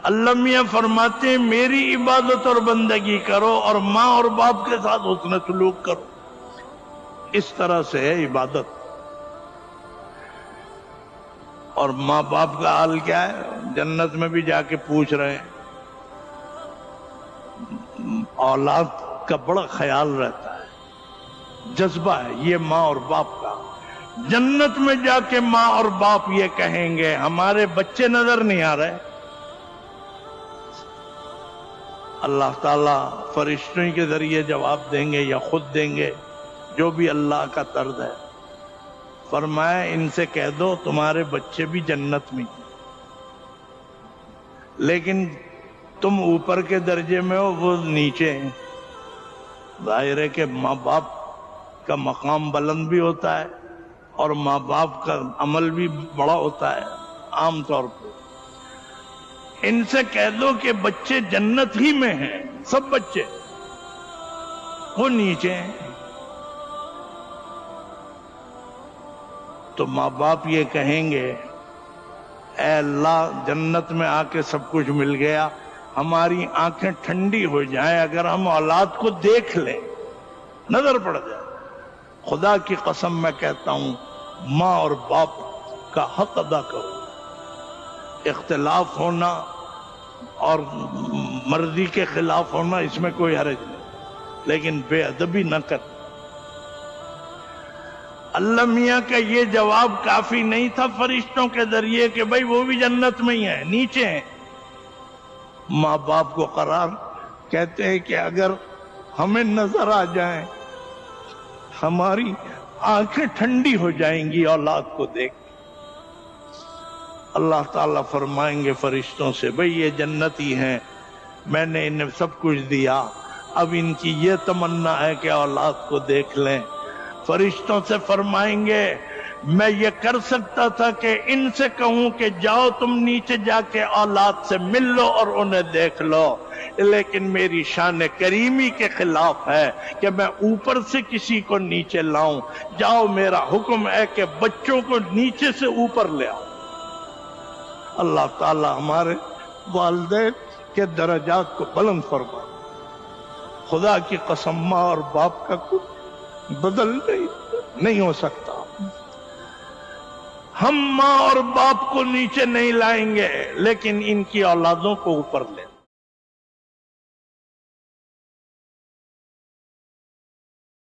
अल्लाह मियां फरमाते हैं मेरी इबादत और बंदगी करो और माँ और बाप के साथ हुस्न सलूक करो। इस तरह से है इबादत। और माँ बाप का हाल क्या है? जन्नत में भी जाके पूछ रहे हैं, औलाद का बड़ा ख्याल रहता है, जज्बा है ये माँ और बाप का। जन्नत में जाके माँ और बाप ये कहेंगे हमारे बच्चे नजर नहीं आ रहे। अल्लाह ताला फरिश्तों के जरिए जवाब देंगे या खुद देंगे, जो भी अल्लाह का तर्ज है। फरमाया इनसे कह दो तुम्हारे बच्चे भी जन्नत में हैं, लेकिन तुम ऊपर के दर्जे में हो, वो नीचे हैं। जाहिर है कि माँ बाप का मकाम बुलंद भी होता है और माँ बाप का अमल भी बड़ा होता है आम तौर पे। इनसे कह दो कि बच्चे जन्नत ही में हैं, सब बच्चे, वो नीचे हैं। तो माँ बाप ये कहेंगे ऐ अल्लाह जन्नत में आके सब कुछ मिल गया, हमारी आंखें ठंडी हो जाएं अगर हम औलाद को देख लें, नजर पड़ जाए। खुदा की कसम मैं कहता हूं माँ और बाप का हक अदा करो। इख्तिलाफ होना और मर्जी के खिलाफ होना इसमें कोई हर्ज नहीं, लेकिन बेअदबी न कर। अल्लाह मियां का ये जवाब काफी नहीं था फरिश्तों के जरिए कि भाई वो भी जन्नत में ही है, नीचे हैं। माँ बाप को करार कहते हैं कि अगर हमें नजर आ जाए, हमारी आंखें ठंडी हो जाएंगी औलाद को देख। अल्लाह ताला फरमाएंगे फरिश्तों से भाई ये जन्नती हैं, मैंने इन्हें सब कुछ दिया, अब इनकी ये तमन्ना है कि औलाद को देख लें। फरिश्तों से फरमाएंगे मैं ये कर सकता था कि इनसे कहूं कि जाओ तुम नीचे जाके औलाद से मिल लो और उन्हें देख लो, लेकिन मेरी शान करीमी के खिलाफ है कि मैं ऊपर से किसी को नीचे लाऊं। जाओ मेरा हुक्म है कि बच्चों को नीचे से ऊपर ले आओ। अल्लाह ताला हमारे वालिदैन के दर्जात को बुलंद फरमा। खुदा की कसम माँ और बाप का कुछ बदल नहीं हो सकता। हम माँ और बाप को नीचे नहीं लाएंगे, लेकिन इनकी औलादों को ऊपर ले